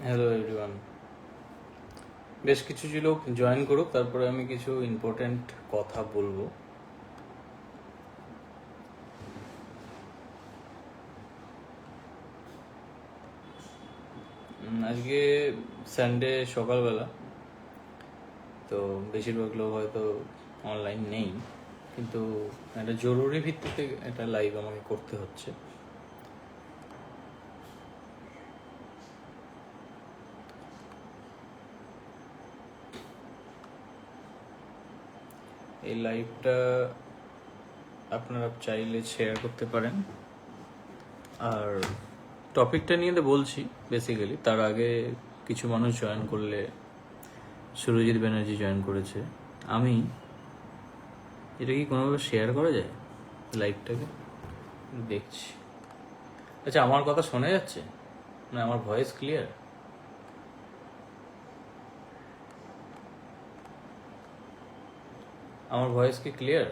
Hello everyone. বেশ কিছু লোক জয়েন করুক, তারপরে আমি কিছু ইম্পর্ট্যান্ট কথা বলবো। আজকে সানডে সকালবেলা, তো বেশিরভাগ লোক হয়তো অনলাইন নেই, কিন্তু একটা জরুরি ভিত্তিতে একটা লাইভ আমাকে করতে হচ্ছে। এই লাইভটা আপনারা চাইলে শেয়ার করতে পারেন। আর টপিকটা নিয়ে তো বলছি বেসিক্যালি, তার আগে কিছু মানুষ জয়েন করলে। সুরজিৎ ব্যানার্জি জয়েন করেছে। আমি এটা কি কোনোভাবে শেয়ার করা যায় লাইভটাকে? দেখছি। আচ্ছা, আমার কথা শোনা যাচ্ছে? মানে আমার ভয়েস ক্লিয়ার? আমার ভয়েস কি ক্লিয়ার?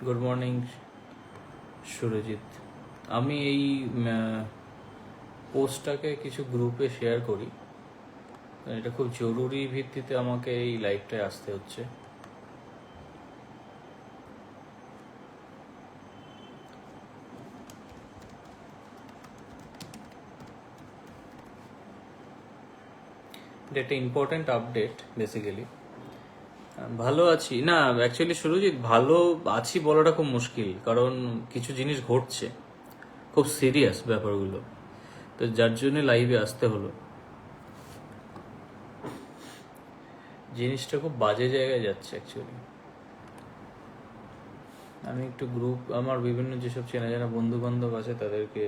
Good morning Surajit. আমি এই পোস্টটাকে কিছু গ্রুপে শেয়ার করি, এটা খুব জরুরি ভিত্তিতে আমাকে এই লাইভটায় আসতে হচ্ছে। এটা একটা ইম্পর্ট্যান্ট আপডেট বেসিক্যালি। ভালো আছি না, অ্যাকচুয়ালি সুরজিৎ ভালো আছি বলাটা খুব মুশকিল, কারণ কিছু জিনিস ঘটছে, খুব সিরিয়াস ব্যাপারগুলো, তো যার জন্য লাইভে আসতে হলো। জিনিসটা খুব বাজে জায়গায় যাচ্ছে অ্যাকচুয়ালি। আমি একটু গ্রুপ, আমার বিভিন্ন যেসব চেনা জানা বন্ধু বান্ধব আছে তাদেরকে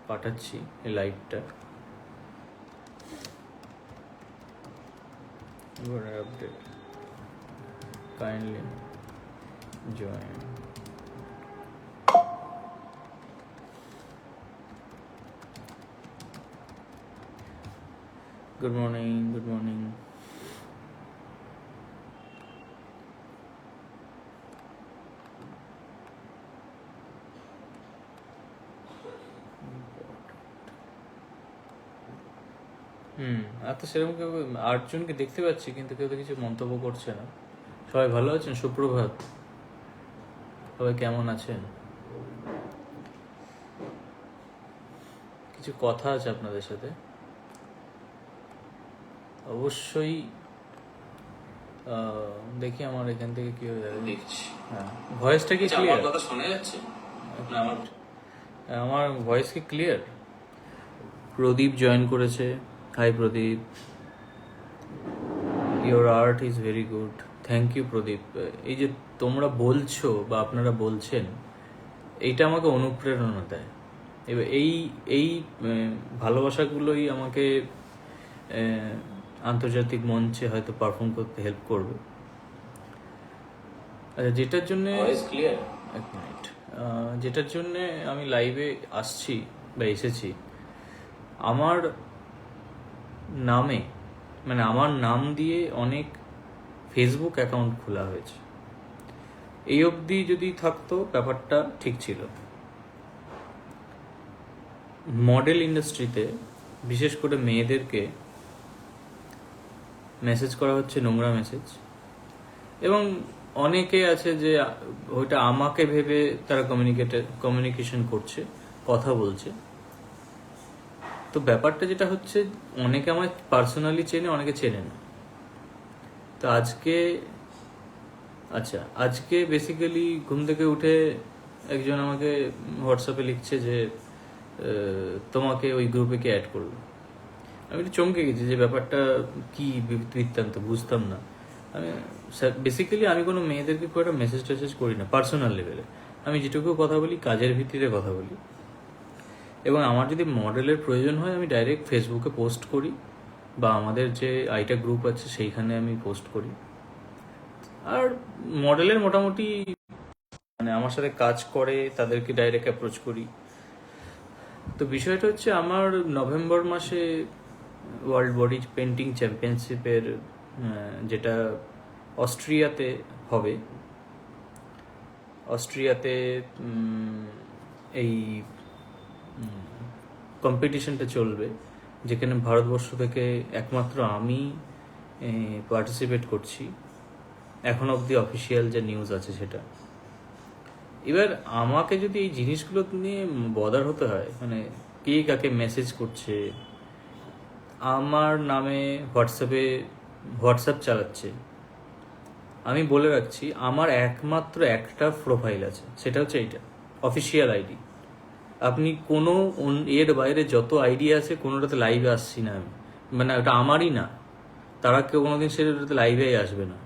পাঠাচ্ছি এই লাইভটা। Update, kindly join. Good morning, good morning. আর তো সেরকম কেউ, 8জনকে দেখতে পাচ্ছি, কিন্তু কেউ তো কিছু মন্তব্য করছে না। সবাই ভালো আছেন? সুপ্রভাত, সবাই কেমন আছেন? কিছু কথা আছে আপনাদের সাথে অবশ্যই। দেখি আমার এখান থেকে কি হয়ে যাবে, দেখছি। হ্যাঁ, ভয়েসটা কি ক্লিয়ার? কথা শোনা যাচ্ছে? আমার ভয়েস কি ক্লিয়ার? প্রদীপ জয়েন করেছে। Hi Pradip, your art is very good. Thank you Pradip. এই যে তোমরা বলছো বা আপনারা বলছেন, এইটা আমাকে অনুপ্রেরণা দেয়। এবার এই এই ভালোবাসাগুলোই আমাকে আন্তর্জাতিক মঞ্চে হয়তো পারফর্ম করতে হেল্প করবে। আচ্ছা, যেটার জন্যে ক্লিয়ার, এক মিনিট, যেটার জন্যে আমি লাইভে আসছি বা এসেছি, আমার নামে, মানে আমার নাম দিয়ে অনেক ফেসবুক অ্যাকাউন্ট খোলা হয়েছে। এই অবধি যদি থাকতো ব্যাপারটা ঠিক ছিল। মডেল ইন্ডাস্ট্রিতে বিশেষ করে মেয়েদেরকে মেসেজ করা হচ্ছে, নোংরা মেসেজ, এবং অনেকে আছে যে ওইটা আমাকে ভেবে তারা কমিউনিকেশন করছে, কথা বলছে। তো ব্যাপারটা যেটা হচ্ছে, অনেকে আমায় পার্সোনালি চেনে, অনেকে চেনে না। তো আজকে বেসিক্যালি ঘুম থেকে উঠে একজন আমাকে হোয়াটসঅ্যাপে লিখছে যে তোমাকে ওই গ্রুপে কে অ্যাড করলো। আমি একটু চমকে গেছি যে ব্যাপারটা কি বৃত্তান্ত, বুঝতাম না। আমি বেসিক্যালি আমি কোনো মেয়েদেরকে খুব একটা মেসেজ টেসেজ করি না পার্সোনাল লেভেলে। আমি যেটুকু কথা বলি কাজের ভিত্তিতে কথা বলি, এবং আমার যদি মডেলের প্রয়োজন হয় আমি ডাইরেক্ট ফেসবুকে পোস্ট করি, বা আমাদের যে আইটা গ্রুপ আছে সেইখানে আমি পোস্ট করি। আর মডেলের মোটামুটি মানে আমার সাথে কাজ করে তাদেরকে ডাইরেক্ট অ্যাপ্রোচ করি। তো বিষয়টা হচ্ছে, আমার নভেম্বর মাসে ওয়ার্ল্ড বডি পেন্টিং চ্যাম্পিয়নশিপের যেটা অস্ট্রিয়াতে হবে, অস্ট্রিয়াতে এই কম্পিটিশনটা চলবে, যেখানে ভারতবর্ষ থেকে একমাত্র আমি পার্টিসিপেট করছি, এখন অবধি অফিসিয়াল যে নিউজ আছে সেটা। এবার আমাকে যদি এই জিনিসগুলো নিয়ে বদার হতে হয়, মানে কে কাকে মেসেজ করছে, আমার নামে হোয়াটসঅ্যাপ চালাচ্ছে, আমি বলে রাখছি আমার একমাত্র একটা প্রোফাইল আছে, সেটা হচ্ছে এইটা, অফিসিয়াল আইডি। আপনি কোনো এর বাইরে যত আইডি আছে কোনোটাতে লাইভে আসছি না আমি, মানে ওটা আমারই না, তারা কেউ কোনোদিন সেটাতে লাইভেই আসবে না।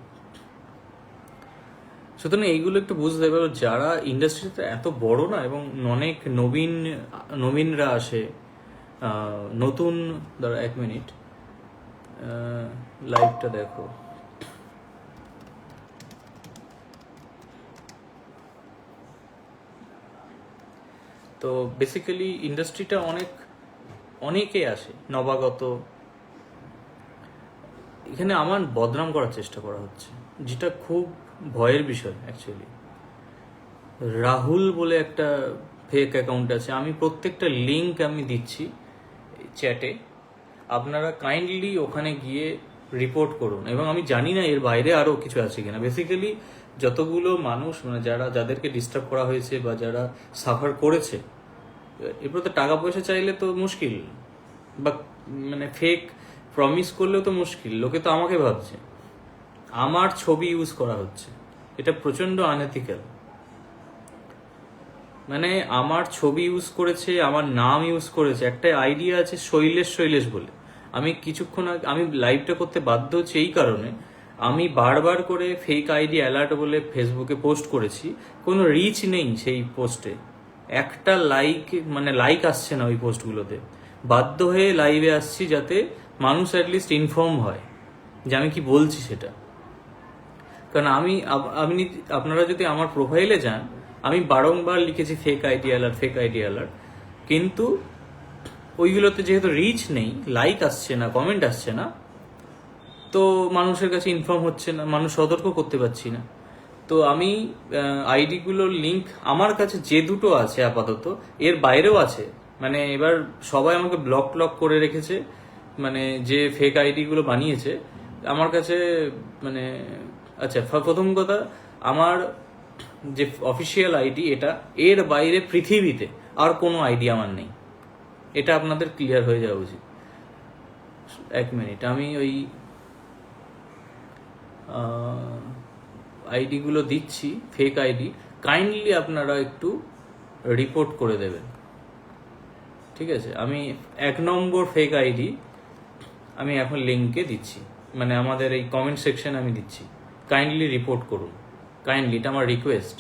সুতরাং এইগুলো একটু বুঝতে পারো, যারা ইন্ডাস্ট্রিতে এত বড় না, এবং অনেক নবীনরা আসে, নতুন, ধরো 1 মিনিট লাইভটা দেখো। তো বেসিক্যালি ইন্ডাস্ট্রিটা অনেকে আসে নবাগত, এখানে আমার বদনাম করার চেষ্টা করা হচ্ছে, যেটা খুব ভয়ের বিষয় অ্যাকচুয়ালি। রাহুল বলে একটা ফেক অ্যাকাউন্ট আছে, আমি প্রত্যেকটা লিঙ্ক আমি দিচ্ছি চ্যাটে, আপনারা কাইন্ডলি ওখানে গিয়ে রিপোর্ট করুন। এবং আমি জানি না এর বাইরে আরও কিছু আছে কিনা। বেসিক্যালি যতগুলো মানুষ, মানে যাদেরকে ডিস্টার্ব করা হয়েছে বা যারা সাফার করেছে, এরপর তো টাকা পয়সা চাইলে তো মুশকিল, বা মানে ফেক প্রমিস করলেও তো মুশকিল, লোকে তো আমাকে ভাবছে। আমার ছবি ইউজ করা হচ্ছে, এটা প্রচণ্ড আনএথিক্যাল। মানে আমার ছবি ইউজ করেছে, আমার নাম ইউজ করেছে, একটা আইডিয়া আছে শৈলেশ বলে। আমি কিছুক্ষণ আগে আমি লাইভটা করতে বাধ্য হচ্ছি এই কারণে, আমি বারবার করে ফেক আইডি অ্যালার্ট বলে ফেসবুকে পোস্ট করেছি, কোনো রিচ নেই সেই পোস্টে, একটা লাইক আসছে না ওই পোস্টগুলোতে। বাধ্য হয়ে লাইভে আসছি যাতে মানুষ অ্যাটলিস্ট ইনফর্ম হয় যে আমি কি বলছি সেটা। কারণ আপনারা যদি আমার প্রোফাইলে যান, আমি বারংবার লিখেছি ফেক আইডি অ্যালার্ট, কিন্তু ওইগুলোতে যেহেতু রিচ নেই, লাইক আসছে না, কমেন্ট আসছে না, তো মানুষের কাছে ইনফর্ম হচ্ছে না, মানুষ সতর্ক করতে পারছি না। তো আমি আইডিগুলোর লিঙ্ক আমার কাছে যে দুটো আছে আপাতত, এর বাইরেও আছে, মানে এবার সবাই আমাকে ব্লক করে রেখেছে, মানে যে ফেক আইডিগুলো বানিয়েছে আমার কাছে। মানে আচ্ছা, প্রথম কথা, আমার যে অফিসিয়াল আইডি এটা, এর বাইরে পৃথিবীতে আর কোনো আইডি আমার নেই, এটা আপনাদের ক্লিয়ার হয়ে যাওয়া উচিত। 1 মিনিট, আমি ওই আইডিগুলো দিচ্ছি, ফেক আইডি, কাইন্ডলি আপনারা একটু রিপোর্ট করে দেবেন, ঠিক আছে? আমি 1 নম্বর ফেক আইডি আমি এখন লিঙ্কে দিচ্ছি, মানে আমাদের এই কমেন্ট সেকশনে আমি দিচ্ছি, কাইন্ডলি রিপোর্ট করুন, কাইন্ডলি, এটা আমার রিকোয়েস্ট।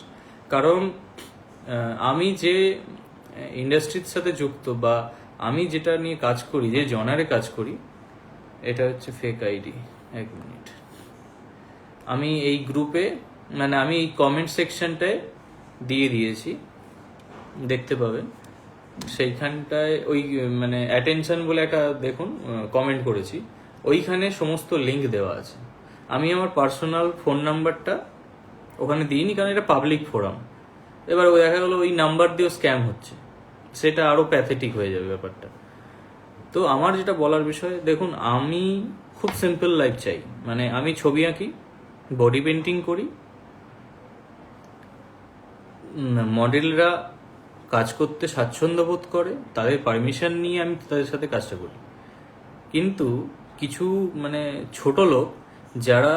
কারণ আমি যে ইন্ডাস্ট্রির সাথে যুক্ত, বা আমি যেটা নিয়ে কাজ করি, যে জনারে কাজ করি, এটা হচ্ছে ফেক আইডি। 1 মিনিট, আমি এই গ্রুপে, মানে আমি এই কমেন্ট সেকশনটায় দিয়ে দিয়েছি, দেখতে পাবেন সেইখানটায় ওই মানে অ্যাটেনশন বলে একটা দেখুন কমেন্ট করেছি, ওইখানে সমস্ত লিঙ্ক দেওয়া আছে। আমি আমার পার্সোনাল ফোন নাম্বারটা ওখানে দিইনি, কারণ এটা পাবলিক ফোরাম। এবার দেখা গেলো ওই নাম্বার দিয়েও স্ক্যাম হচ্ছে, সেটা আরও প্যাথেটিক হয়ে যাবে ব্যাপারটা। তো আমার যেটা বলার বিষয়, দেখুন আমি খুব সিম্পল লাইফ চাই, মানে আমি ছবি আঁকি, বডি পেন্টিং করি, মডেলরা কাজ করতে স্বাচ্ছন্দ্য বোধ করে, তাদের পারমিশন নিয়ে আমি তাদের সাথে কাজটা করি। কিন্তু কিছু মানে ছোট লোক যারা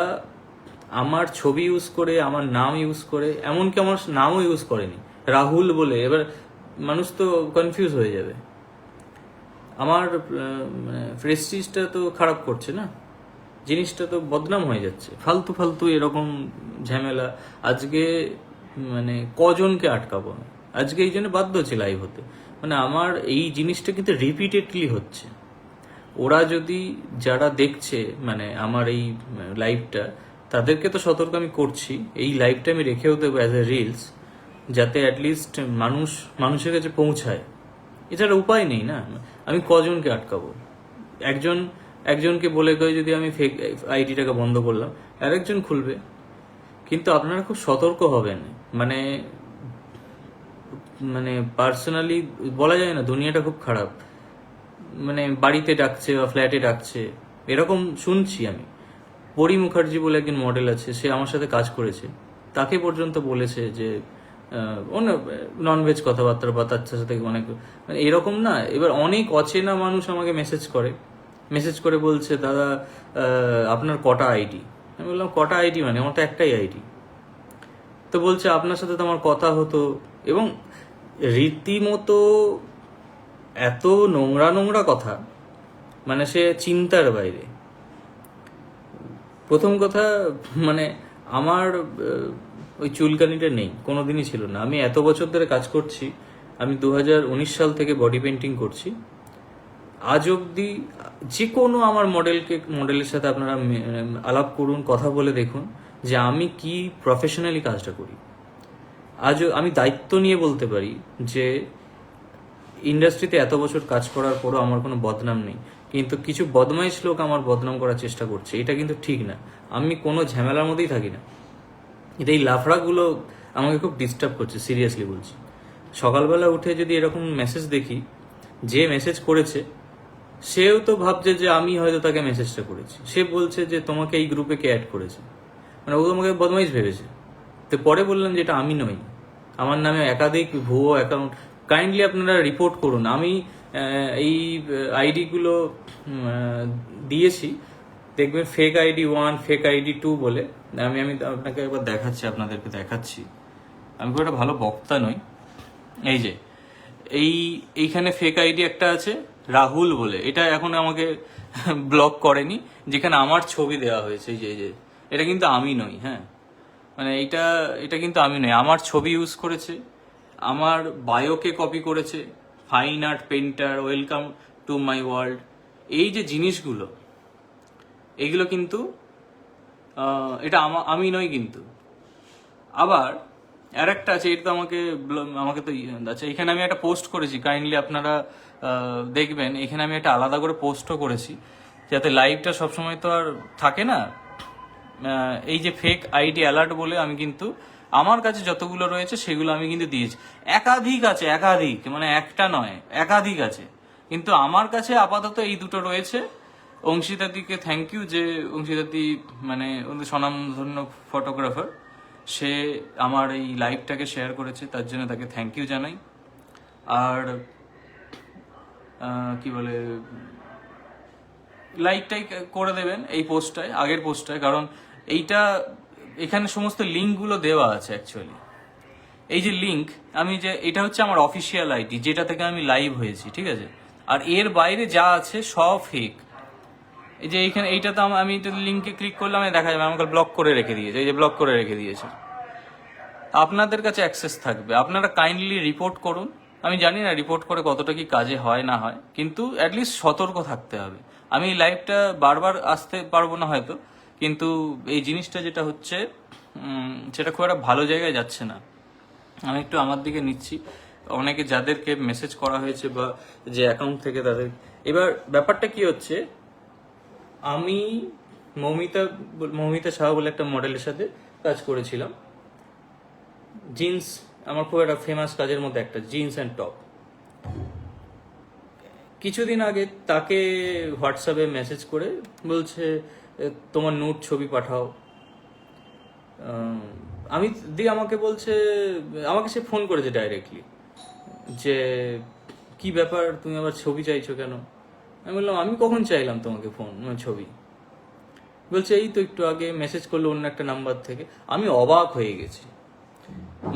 আমার ছবি ইউজ করে, আমার নাম ইউজ করে, এমনকি আমার নামও ইউজ করেনি, রাহুল বলে, এবার মানুষ তো কনফিউজ হয়ে যাবে, আমার প্রেস্টিজটা তো খারাপ করছে না, জিনিসটা তো বদনাম হয়ে যাচ্ছে, ফালতু এরকম ঝামেলা। আজকে মানে কজনকে আটকাবো আমি, আজকে এই জন্য বাধ্য হচ্ছে লাইভ হতে। মানে আমার এই জিনিসটা কিন্তু রিপিটেডলি হচ্ছে। ওরা যদি, যারা দেখছে মানে আমার এই লাইভটা, তাদেরকে তো সতর্ক আমি করছি, এই লাইভটা আমি রেখেও দেবো অ্যাজ এ রিলস, যাতে অ্যাটলিস্ট মানুষের কাছে পৌঁছায়। এছাড়া উপায় নেই না, আমি কজনকে আটকাবো? একজনকে বলে যদি আমি ফেক আইডিটাকে বন্ধ করলাম, আরেকজন খুলবে। কিন্তু আপনারা খুব সতর্ক হবেন, মানে মানে পার্সোনালি বলা যায় না, দুনিয়াটা খুব খারাপ। মানে বাড়িতে ডাকছে বা ফ্ল্যাটে ডাকছে, এরকম শুনছি আমি। পরি মুখার্জি বলে একজন মডেল আছে, সে আমার সাথে কাজ করেছে, তাকে পর্যন্ত বলেছে যে ননভেজ কথাবার্তা বা তার সাথে অনেক মানে এরকম না। এবার অনেক অচেনা মানুষ আমাকে মেসেজ করে বলছে, দাদা আপনার কটা আইডি? আমি বললাম কটা আইডি মানে, আমার তো একটাই আইডি। তো বলছে আপনার সাথে তো আমার কথা হতো, এবং রীতিমতো এত নোংরা নোংরা কথা, মানে সে চিন্তার বাইরে। প্রথম কথা মানে আমার ওই চুলকানিটা নেই, কোনোদিনই ছিল না। আমি এত বছর ধরে কাজ করছি, আমি 2019 সাল থেকে বডি পেন্টিং করছি। আজ অবধি যে কোনো আমার মডেলের সাথে আপনারা আলাপ করুন, কথা বলে দেখুন যে আমি কি প্রফেশনালি কাজটা করি। আজও আমি দায়িত্ব নিয়ে বলতে পারি যে ইন্ডাস্ট্রিতে এত বছর কাজ করার পরও আমার কোনো বদনাম নেই, কিন্তু কিছু বদমাইশ লোক আমার বদনাম করার চেষ্টা করছে, এটা কিন্তু ঠিক না। আমি কোনো ঝামেলার মধ্যেই থাকি না। এটা এই লাফড়াগুলো আমাকে খুব ডিস্টার্ব করছে, সিরিয়াসলি বলছি। সকালবেলা উঠে যদি এরকম মেসেজ দেখি, যে মেসেজ করেছে সেও তো ভাবছে যে আমি হয়তো তাকে মেসেজটা করেছি। সে বলছে যে তোমাকে এই গ্রুপে কে অ্যাড করেছে, মানে ও তোমাকে বদমাইশ ভেবেছে। তো পরে বললাম যে এটা আমি নই, আমার নামে একাধিক ভুয়ো অ্যাকাউন্ট। কাইন্ডলি আপনারা রিপোর্ট করুন। আমি এই আইডিগুলো দিয়েছি, দেখবেন ফেক আইডি 1, ফেক আইডি 2 বলে। আমি আপনাকে একবার আপনাদেরকে দেখাচ্ছি। আমি খুব একটা ভালো বক্তা নই। এই যে এইখানে ফেক আইডি একটা আছে রাহুল বলে, এটা এখন আমাকে ব্লক করেনি, যেখানে আমার ছবি দেওয়া হয়েছে। এই যে এটা কিন্তু আমি নই, হ্যাঁ, মানে এটা কিন্তু আমি নই। আমার ছবি ইউজ করেছে, আমার বায়োকে কপি করেছে, fine art painter, welcome to my world. এই যে জিনিসগুলো, এইগুলো কিন্তু এটা আমি নই কিন্তু। আবার আর একটা আছে, এটা তো আমাকে তো আচ্ছা, এখানে আমি একটা পোস্ট করেছি, কাইন্ডলি আপনারা দেখবেন। এখানে আমি একটা আলাদা করে পোস্টও করেছি, যাতে লাইভটা সবসময় তো আর থাকে না। এই যে ফেক আইডি অ্যালার্ট বলে, আমি কিন্তু আমার কাছে যতগুলো রয়েছে সেগুলো আমি কিন্তু দিয়েছি। একাধিক আছে, একাধিক, মানে একটা নয়, একাধিক আছে, কিন্তু আমার কাছে আপাতত এই দুটো রয়েছে। অংশিতাদিকে থ্যাংক ইউ, যে অংশিতাদি মানে ওদের স্বনামধন্য ফটোগ্রাফার, সে আমার এই লাইভটাকে শেয়ার করেছে, তার জন্য তাকে থ্যাংক ইউ জানাই। আর কি বলে, লাইকটাই করে দেবেন এই পোস্টটায়, আগের পোস্টটায়, কারণ এখানে সমস্ত লিঙ্কগুলো দেওয়া আছে অ্যাকচুয়ালি। এই যে লিঙ্ক, এটা হচ্ছে আমার অফিসিয়াল আইডি, যেটা থেকে আমি লাইভ হয়েছি, ঠিক আছে। আর এর বাইরে যা আছে সব ফেক। এই যে এইটা তো আমি এটা লিঙ্কে ক্লিক করলাম, দেখা যাবে আমাকে ব্লক করে রেখে দিয়েছে। এই যে ব্লক করে রেখে দিয়েছে। আপনাদের কাছে অ্যাক্সেস থাকবে, আপনারা কাইন্ডলি রিপোর্ট করুন। আমি জানি না রিপোর্ট করে কতটা কি কাজে হয় না হয়, কিন্তু অ্যাটলিস্ট সতর্ক থাকতে হবে। আমি এই লাইভটা বারবার আসতে পারবো না হয়তো, কিন্তু এই জিনিসটা যেটা হচ্ছে সেটা খুব একটা ভালো জায়গায় যাচ্ছে না। আমি একটু আমার দিকে নিচ্ছি, অনেকে যাদেরকে মেসেজ করা হয়েছে বা যে অ্যাকাউন্ট থেকে তাদের। এবার ব্যাপারটা কি হচ্ছে, আমি মৌমিতা শাহ বলে একটা মডেলের সাথে কাজ করেছিলাম। জিন্স আমার খুব একটা ফেমাস কাজের মধ্যে একটা, জিন্স অ্যান্ড টপ। কিছুদিন আগে তাকে হোয়াটসঅ্যাপে মেসেজ করে বলছে তোমার নোট ছবি পাঠাও। আমাকে বলছে, আমাকে সে ফোন করেছে ডাইরেক্টলি, যে কি ব্যাপার তুমি আবার ছবি চাইছো কেন? আমি বললাম আমি কখন চাইলাম তোমাকে ছবি? বলছে এই তো একটু আগে মেসেজ করলো অন্য একটা নাম্বার থেকে। আমি অবাক হয়ে গেছি।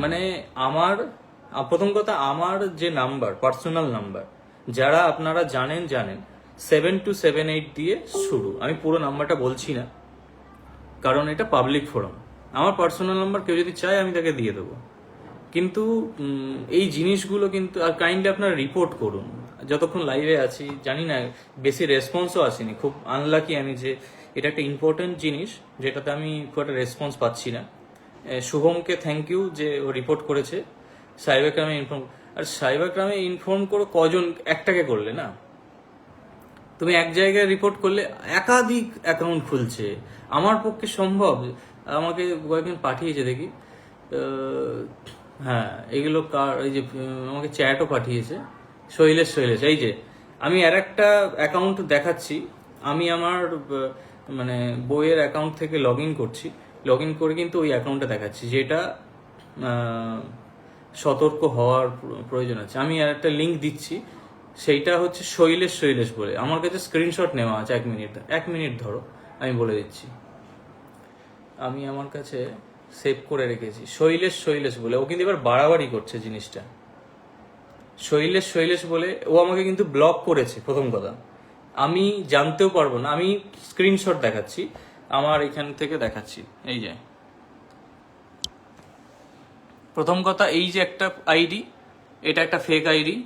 মানে প্রথম কথা, আমার যে নাম্বার, পার্সোনাল নাম্বার, যারা আপনারা জানেন 7278 দিয়ে শুরু। আমি পুরো নাম্বারটা বলছি না, কারণ এটা পাবলিক ফোরাম। আমার পার্সোনাল নাম্বার কেউ যদি চায় আমি তাকে দিয়ে দেবো, কিন্তু এই জিনিসগুলো কিন্তু, আর কাইন্ডলি আপনারা রিপোর্ট করুন। যতক্ষণ লাইভে আছি জানি না, বেশি রেসপন্সও আসেনি, খুব আনলাকি আমি যে এটা একটা ইম্পর্টেন্ট জিনিস যেটাতে আমি খুব একটা রেসপন্স পাচ্ছি না। শুভমকে থ্যাংক ইউ যে ও রিপোর্ট করেছে। সাইবার ক্রাইমে ইনফর্ম করে কজন, একটাকে করলে না, তুমি এক জায়গায় রিপোর্ট করলে একাধিক অ্যাকাউন্ট খুলছে। আমার পক্ষে সম্ভব? আমাকে কয়েকদিন পাঠিয়েছে দেখি, হ্যাঁ, এগুলো কার, এই যে আমাকে চ্যাটও পাঠিয়েছে শৈলেশ এই যে আমি আর একটা অ্যাকাউন্ট দেখাচ্ছি। আমি আমার মানে বইয়ের অ্যাকাউন্ট থেকে লগ ইন করছি, লগ ইন করে কিন্তু ওই অ্যাকাউন্টটা দেখাচ্ছি, যেটা সতর্ক হওয়ার প্রয়োজন আছে। আমি আর একটা লিঙ্ক দিচ্ছি, সেইটা হচ্ছে শৈলেশ বলে। আমার কাছে স্ক্রিনশট নেওয়া আছে, 1 মিনিট ধরো, আমি বলে দিচ্ছি। আমি আমার কাছে সেভ করে রেখেছি শৈলেশ বলে। ও কিন্তু এবার বাড়াবাড়ি করছে জিনিসটা। শৈলেশ বলে ও আমাকে কিন্তু ব্লক করেছে। প্রথম কথা, আমি জানতেও পারবো না। আমি স্ক্রিনশট দেখাচ্ছি, আমার এখান থেকে দেখাচ্ছি। এই যে প্রথম কথা, এই যে একটা আইডি, এটা একটা ফেক আইডি।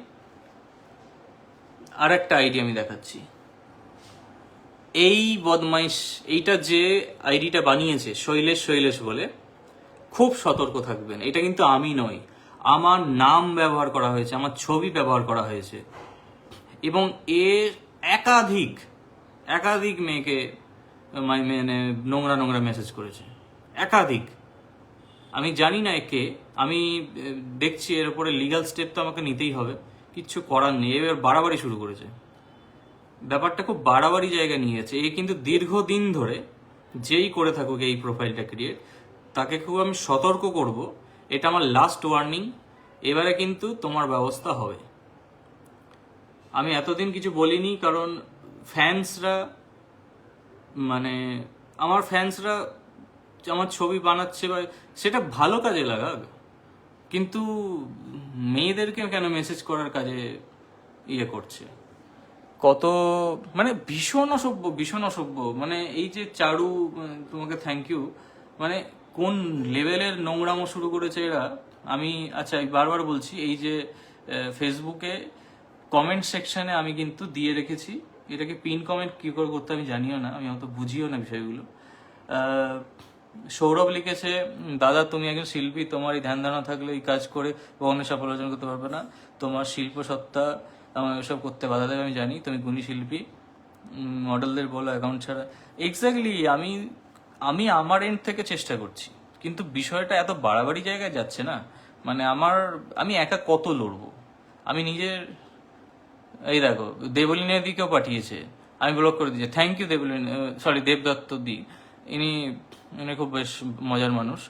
আর একটা আইডি আমি দেখাচ্ছি। এই বদমাইশ, এইটা যে আইডিটা বানিয়েছে শৈলেশ বলে, খুব সতর্ক থাকবেন। এটা কিন্তু আমি নই, আমার নাম ব্যবহার করা হয়েছে, আমার ছবি ব্যবহার করা হয়েছে, এবং এর একাধিক মেয়েকে মানে নোংরা মেসেজ করেছে, একাধিক। আমি জানি না একে, আমি দেখছি এর উপরে লিগাল স্টেপ তো আমাকে নিতেই হবে, কিচ্ছু করার নেই। এবার বাড়াবাড়ি শুরু করেছে, ব্যাপারটা খুব বাড়াবাড়ি জায়গা নিয়ে গেছে। এ কিন্তু দীর্ঘদিন ধরে যেই করে থাকুক এই প্রোফাইলটা ক্রিয়েট, তাকে খুব আমি সতর্ক করব। এটা আমার লাস্ট ওয়ার্নিং, এবারে কিন্তু তোমার ব্যবস্থা হবে। আমি এতদিন কিছু বলিনি, কারণ ফ্যান্সরা, মানে আমার ফ্যান্সরা আমার ছবি বানাচ্ছে, বা সেটা ভালো কাজে লাগাক, কিন্তু মেয়েদেরকে কেন মেসেজ করার কাজে ইয়ে করছে? কত মানে ভীষণ অসভ্য। মানে এই যে চারু, তোমাকে থ্যাংক ইউ। মানে কোন লেভেলের নোংরামো শুরু করেছে এরা। আমি আচ্ছা বারবার বলছি, এই যে ফেসবুকে কমেন্ট সেকশনে আমি কিন্তু দিয়ে রেখেছি, এটাকে পিন কমেন্ট কি করে করতে আমি জানিও না, আমি অত বুঝিও না বিষয়গুলো। সৌরভ লিখেছে, দাদা তুমি একজন শিল্পী, তোমার এই ধ্যান ধারণা থাকলে এই কাজ করে কখনো সাফল্য অর্জন করতে পারবে না। তোমার শিল্প সত্তা আমার এসব করতে বাধা দেবে, আমি জানি তুমি গুণী শিল্পী। মডেলদের বলো অ্যাকাউন্ট ছাড়া। এক্স্যাক্টলি, আমি আমার এন্ড থেকে চেষ্টা করছি, কিন্তু বিষয়টা এত বাড়াবাড়ি জায়গায় যাচ্ছে না। মানে আমি একা কত লড়বো? আমি নিজের, এই দেখো দেবলিনা দিকেও পাঠিয়েছে, আমি ব্লক করে দিয়েছি। Thank you Debolina, sorry Debdutta di, ইনি খুব বেশ মজার মানুষ।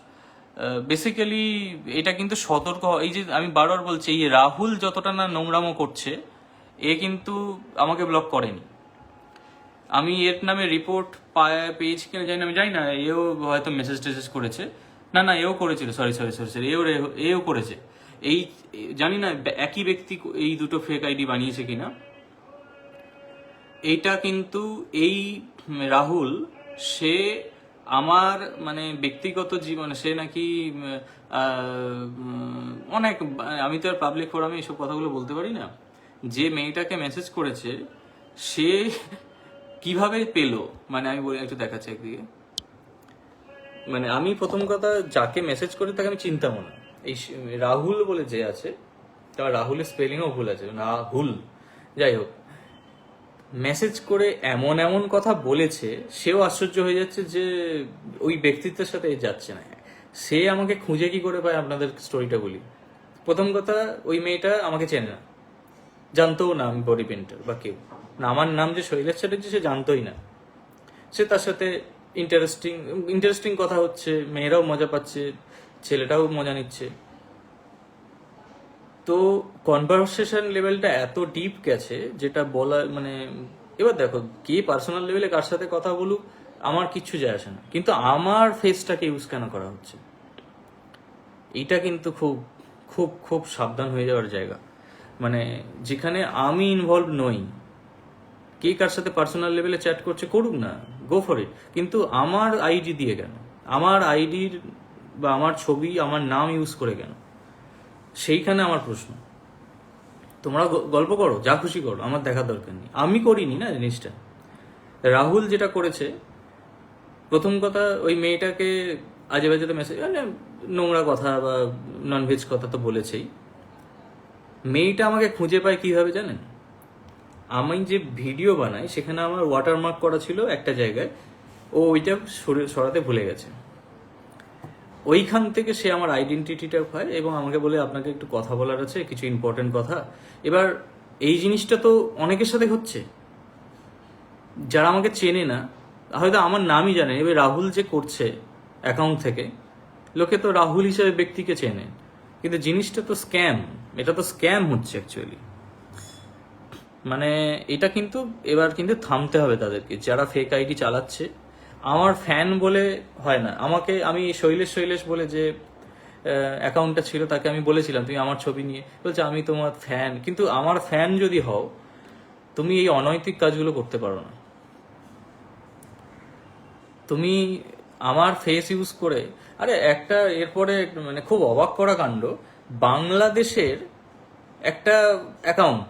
বেসিক্যালি এটা কিন্তু সতর্ক। এই যে আমি বারবার বলছি, এই রাহুল যতটা না নোংরামো করছে, এ কিন্তু আমাকে ব্লক করেনি। আমি এর নামে রিপোর্ট পেয়েছি কিনা জানি না, আমি জানি না। এও হয়তো মেসেজ টেসেজ করেছে, না এও করেছিল, সরি এও করেছে। এই জানি না একই ব্যক্তি এই দুটো ফেক আইডি বানিয়েছে কিনা। এইটা কিন্তু এই রাহুল, সে আমার মানে ব্যক্তিগত জীবনে সে নাকি অনেক, আমি তো আর পাবলিক ফোরামে এইসব কথাগুলো বলতে পারি না। যে মেয়েটাকে মেসেজ করেছে সে কিভাবে পেলো, মানে আমি একটু দেখাচ্ছি একদিকে। মানে আমি প্রথম কথা, যাকে মেসেজ করে তাকে আমি চিনতাম না। এই রাহুল বলে যে আছে, তার রাহুলের স্পেলিংও ভুল আছে, রাহুল, যাই হোক, মেসেজ করে এমন কথা বলেছে, সেও আশ্চর্য হয়ে যাচ্ছে যে ওই ব্যক্তিত্বের সাথে যাচ্ছে না। সে আমাকে খুঁজে কি করে পায়, আপনাদের স্টোরিটা বলি। প্রথম কথা, ওই মেয়েটা আমাকে চেনে না, জানতোও না আমি বডি পেন্টার বা কেউ না। আমার নাম যে শৈলেশ চ্যাটার্জি সে জানতোই না। সে তার সাথে ইন্টারেস্টিং কথা হচ্ছে, মেয়েরাও মজা পাচ্ছে, ছেলেটাও মজা নিচ্ছে। তো কনভারসেশন লেভেলটা এত ডিপ গেছে, যেটা বলা মানে, এবার দেখো কে পার্সোনাল লেভেলে কার সাথে কথা বলুক আমার কিচ্ছু যায় আসে না, কিন্তু আমার ফেসটাকে ইউজ কেন করা হচ্ছে, এইটা কিন্তু খুব খুব খুব সাবধান হয়ে যাওয়ার জায়গা। মানে যেখানে আমি ইনভলভ নই, কে কার সাথে পার্সোনাল লেভেলে চ্যাট করছে করুক না, গো ফর ইট, কিন্তু আমার আইডি দিয়ে কেন, আমার আইডির বা আমার ছবি, আমার নাম ইউজ করে কেন, সেইখানে আমার প্রশ্ন। তোমরা গল্প করো, যা খুশি করো, আমার দেখার দরকার নেই, আমি করিনি না জিনিসটা। রাহুল যেটা করেছে, প্রথম কথা, ওই মেয়েটাকে আজে বাজে মেসেজ, মানে নোংরা কথা বা ননভেজ কথা তো বলেছেই। মেয়েটা আমাকে খুঁজে পায় কিভাবে জানেন? আমি যে ভিডিও বানাই সেখানে আমার ওয়াটারমার্ক করা ছিল একটা জায়গায়, ও ওইটা সরাতে ভুলে গেছে। ওইখান থেকে সে আমার আইডেন্টিটিটা পায় এবং আমাকে বলে আপনাকে একটু কথা বলার আছে, কিছু ইম্পর্টেন্ট কথা। এবার এই জিনিসটা তো অনেকের সাথে হচ্ছে, যারা আমাকে চেনে না, হয়তো আমার নামই জানে। এবার রাহুল যে করছে অ্যাকাউন্ট থেকে, লোকে তো রাহুল হিসেবে ব্যক্তিকে চেনে, কিন্তু জিনিসটা তো স্ক্যাম, এটা তো স্ক্যাম হচ্ছে অ্যাকচুয়ালি। মানে এটা কিন্তু এবার কিন্তু থামতে হবে তাদেরকে, যারা ফেক আইডি চালাচ্ছে। আমার ফ্যান বলে হয় না, আমি শৈলেশ বলে যে অ্যাকাউন্টটা ছিল, তাকে আমি বলেছিলাম তুমি আমার ছবি নিয়ে, বলছে আমি তোমার ফ্যান। কিন্তু আমার ফ্যান যদি হও, তুমি এই অনৈতিক কাজগুলো করতে পারো না। তুমি আমার ফেস ইউজ করে, আরে একটা এরপরে মানে খুব অবাক করা কাণ্ড, বাংলাদেশের একটা অ্যাকাউন্ট,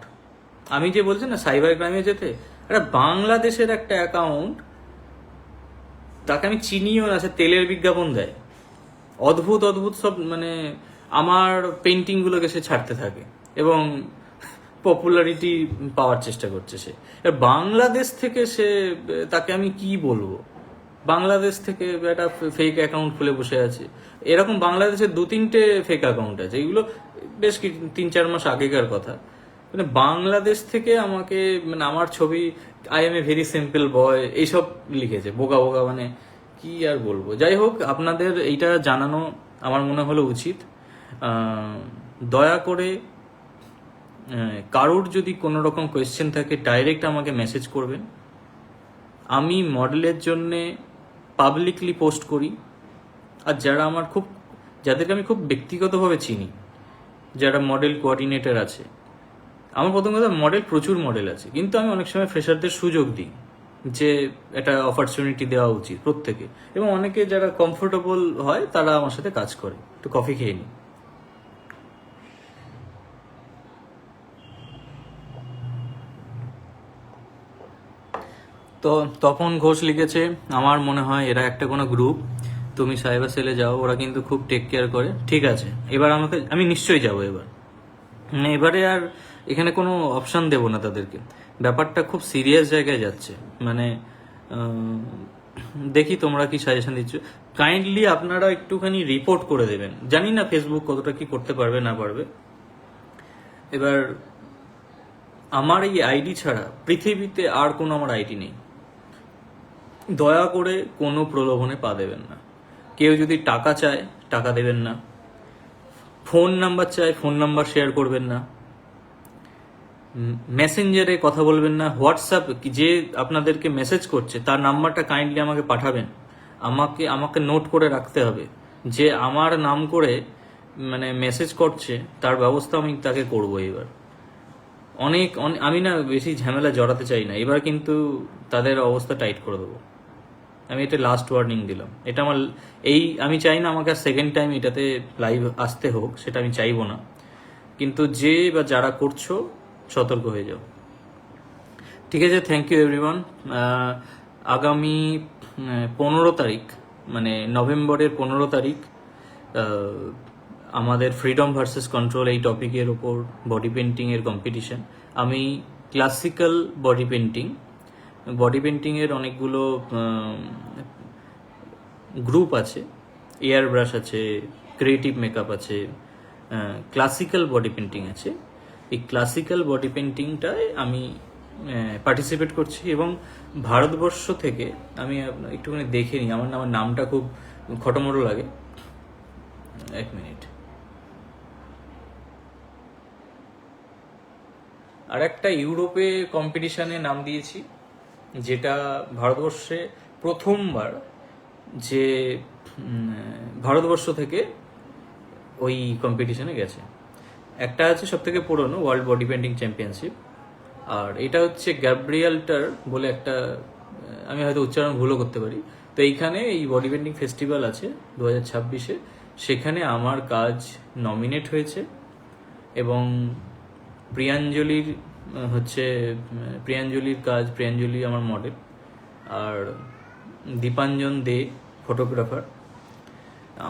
আমি যে বলছি না সাইবার ক্রাইমে যেতে, আরে বাংলাদেশের একটা অ্যাকাউন্ট, তাকে আমি চিনিও না, সে তেলের বিজ্ঞাপন দেয়, অদ্ভুত অদ্ভুত সব, মানে আমার পেন্টিংগুলোকে সে ছাড়তে থাকে এবং পপুলারিটি পাওয়ার চেষ্টা করছে সে। এবার বাংলাদেশ থেকে সে, তাকে আমি কি বলবো, বাংলাদেশ থেকে একটা ফেক অ্যাকাউন্ট খুলে বসে আছে। এরকম বাংলাদেশের 2-3টে ফেক অ্যাকাউন্ট আছে, এগুলো বেশ 3-4 মাস আগেকার কথা। মানে বাংলাদেশ থেকে আমাকে, মানে আমার ছবি, I am a very simple boy, এইসব লিখেছে, বোকা বোকা, মানে কি আর বলবো। যাই হোক, আপনাদের এইটা জানানো আমার মনে হলো উচিত। দয়া করে কারোর যদি কোনো রকম কোয়েশ্চেন থাকে, ডাইরেক্ট আমাকে মেসেজ করবেন। আমি মডেলের জন্যে পাবলিকলি পোস্ট করি, আর যারা আমার যাদেরকে আমি খুব ব্যক্তিগতভাবে চিনি, যারা মডেল কোঅর্ডিনেটর আছে, আমার প্রথম কথা, প্রচুর মডেল আছে, কিন্তু আমি অনেক সময় ফ্রেশারদের সুযোগ দিই যে একটা অপরচুনিটি দেওয়া উচিত প্রত্যেকে, এবং অনেকে যারা কমফোর্টেবল হয় তারা আমার সাথে কাজ করে, একটু কফি খেয়ে নিই। তো তপন ঘোষ লিখেছে, আমার মনে হয় এরা একটা কোনো গ্রুপ, তুমি সাইবার সেলে যাও, ওরা কিন্তু খুব টেক কেয়ার করে। ঠিক আছে, এবার আমি নিশ্চয়ই যাবো এবার, মানে এবারে আর এখানে কোনো অপশান দেবো না তাদেরকে। ব্যাপারটা খুব সিরিয়াস জায়গায় যাচ্ছে, মানে দেখি তোমরা কি সাজেশন দিচ্ছ। কাইন্ডলি আপনারা একটুখানি রিপোর্ট করে দেবেন, জানি না ফেসবুক কতটা কি করতে পারবে না পারবে। এবার আমার এই আইডি ছাড়া পৃথিবীতে আর কোনো আমার আইডি নেই। দয়া করে কোনো প্রলোভনে পা দেবেন না। কেউ যদি টাকা চায়, টাকা দেবেন না। ফোন নাম্বার চায়, ফোন নাম্বার শেয়ার করবেন না। মেসেঞ্জারে কথা বলবেন না। হোয়াটসঅ্যাপ, যে আপনাদেরকে মেসেজ করছে তার নাম্বারটা কাইন্ডলি আমাকে পাঠাবেন। আমাকে নোট করে রাখতে হবে যে আমার নাম করে মানে মেসেজ করছে, তার ব্যবস্থা আমি তাকে করবো। এবার আমি না বেশি ঝামেলা জড়াতে চাই না, এবার কিন্তু তাদের অবস্থা টাইট করে দেবো। আমি এটা লাস্ট ওয়ার্নিং দিলাম। এটা আমার আমি চাই না আমাকে সেকেন্ড টাইম এটাতে লাইভ আসতে হোক, সেটা আমি চাইবো না। কিন্তু যে বা যারা করছো, সতর্ক হয়ে যাও। ঠিক আছে, থ্যাংক ইউ এভরিওয়ান। আগামী 15 তারিখ, মানে নভেম্বরের 15 তারিখ, আমাদের ফ্রিডম ভার্সেস কন্ট্রোল এই টপিকের ওপর বডি পেন্টিংয়ের কম্পিটিশন। আমি ক্লাসিক্যাল বডি পেন্টিংয়ের অনেকগুলো গ্রুপ আছে, এয়ার ব্রাশ আছে, ক্রিয়েটিভ মেকআপ আছে, ক্লাসিক্যাল বডি পেন্টিং আছে। এই ক্লাসিক্যাল বডি পেন্টিংটায় আমি পার্টিসিপেট করছি, এবং ভারতবর্ষ থেকে আমি একটুখানি দেখে নিই, আমার নামটা খুব খটোমটো লাগে। এক মিনিট। আর একটা ইউরোপে কম্পিটিশনে নাম দিয়েছি, যেটা ভারতবর্ষে প্রথমবার, যে ভারতবর্ষ থেকে ওই কম্পিটিশনে গেছে। একটা আছে সব থেকে পুরনো, ওয়ার্ল্ড বডি পেন্টিং চ্যাম্পিয়নশিপ, আর এটা হচ্ছে গ্যাব্রিয়ালটার বলে একটা, আমি হয়তো উচ্চারণ ভুলও করতে পারি। তো এইখানে এই বডি পেন্টিং ফেস্টিভ্যাল আছে 2026-এ, সেখানে আমার কাজ নমিনেট হয়েছে, এবং প্রিয়াঞ্জলির কাজ, প্রিয়াঞ্জলি আমার মডেল, আর দীপাঞ্জন দে ফটোগ্রাফার।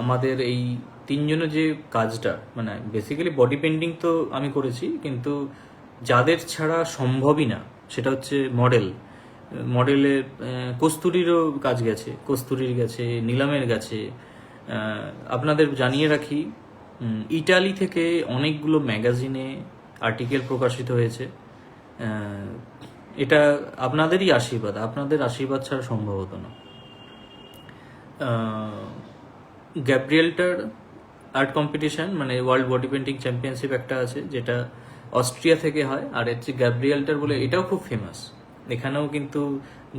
আমাদের এই তিনজনের যে কাজটা, মানে বেসিক্যালি বডি পেন্টিং তো আমি করেছি, কিন্তু যাদের ছাড়া সম্ভবই না সেটা হচ্ছে মডেলের কস্তুরীরও কাজ গেছে, কস্তুরীর গেছে, নিলামের গেছে, আপনাদের জানিয়ে রাখি, ইটালি থেকে অনেকগুলো ম্যাগাজিনে আর্টিকেল প্রকাশিত হয়েছে। এটা আপনাদেরই আশীর্বাদ, আপনাদের আশীর্বাদ ছাড়া সম্ভব হতো না। গ্যাব্রিয়েলটার আর্ট কম্পিটিশন, মানে ওয়ার্ল্ড বডি পেন্টিং চ্যাম্পিয়নশিপ একটা আছে, যেটা অস্ট্রিয়া থেকে হয়, আর হচ্ছে গ্যাব্রিয়েলটার বলে, এটাও খুব ফেমাস। এখানেও কিন্তু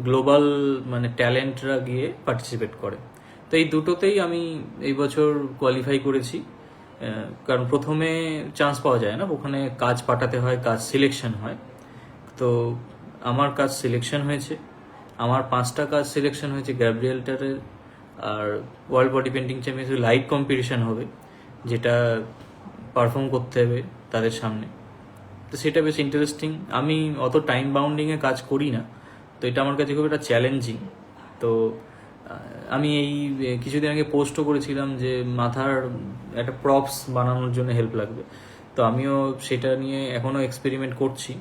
গ্লোবাল মানে ট্যালেন্টরা গিয়ে পার্টিসিপেট করে। তো এই দুটোতেই আমি এই বছর কোয়ালিফাই করেছি, কারণ প্রথমে চান্স পাওয়া যায় না, ওখানে কাজ পাঠাতে হয়, কাজ সিলেকশন হয়। তো আমার কাজ সিলেকশন হয়েছে, আমার 5টা কাজ সিলেকশন হয়েছে গ্যাব্রিয়েলটারের। আর world body painting championship live competition হবে, যেটা পারফর্ম করতে হবে তাদের সামনে। তো সেটা বেশ ইন্টারেস্টিং। আমি অত টাইম বাউন্ডিংয়ে কাজ করি না, তো এটা আমার কাছে খুব একটা চ্যালেঞ্জিং। তো আমি এই কিছুদিন আগে পোস্টও করেছিলাম যে মাথার একটা প্রপস বানানোর জন্য হেল্প লাগবে, তো আমিও সেটা নিয়ে এখনও এক্সপেরিমেন্ট করছি।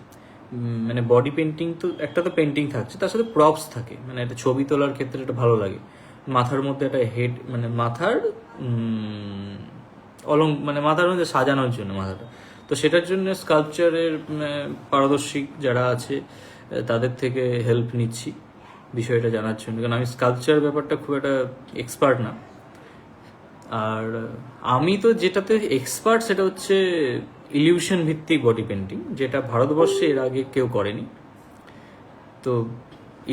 মানে বডি পেন্টিং তো একটা তো পেন্টিং থাকছে, তার সাথে প্রপস থাকে, মানে একটা ছবি তোলার ক্ষেত্রে এটা ভালো লাগে। মাথার মধ্যে একটা হেড, মানে মাথার মানে মাথার মধ্যে সাজানোর জন্য মাথাটা। তো সেটার জন্য স্কাল্পচারের পারদর্শী যারা আছে তাদের থেকে হেল্প নিচ্ছি বিষয়টা জানার জন্য, কারণ আমি স্কাল্পচার ব্যাপারটা খুব একটা এক্সপার্ট না। আর আমি তো যেটাতে এক্সপার্ট সেটা হচ্ছে ইলিউশন ভিত্তিক বডি পেন্টিং, যেটা ভারতবর্ষে এর আগে কেউ করেনি। তো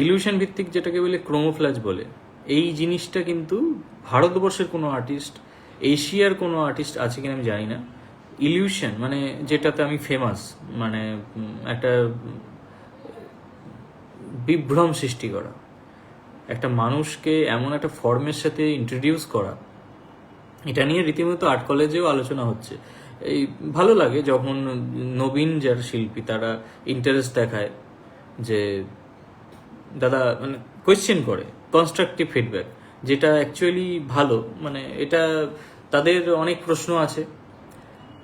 ইলিউশন ভিত্তিক যেটাকে বলে ক্রোমোফ্ল্যাজ বলে, এই জিনিসটা কিন্তু ভারতবর্ষের কোনো আর্টিস্ট, এশিয়ার কোনো আর্টিস্ট আছে কিনা আমি জানি না। ইলিউশন মানে যেটাতে আমি ফেমাস, মানে একটা বিভ্রম সৃষ্টি করা, একটা মানুষকে এমন একটা ফর্মের সাথে ইন্ট্রোডিউস করা, এটা নিয়ে রীতিমতো আর্ট কলেজেও আলোচনা হচ্ছে। এই ভালো লাগে যখন নবীন যারা শিল্পী তারা ইন্টারেস্ট দেখায়, যে দাদা মানে কোয়েশ্চেন করে, কনস্ট্রাকটিভ ফিডব্যাক, যেটা অ্যাকচুয়ালি ভালো। মানে এটা তাদের অনেক প্রশ্ন আছে,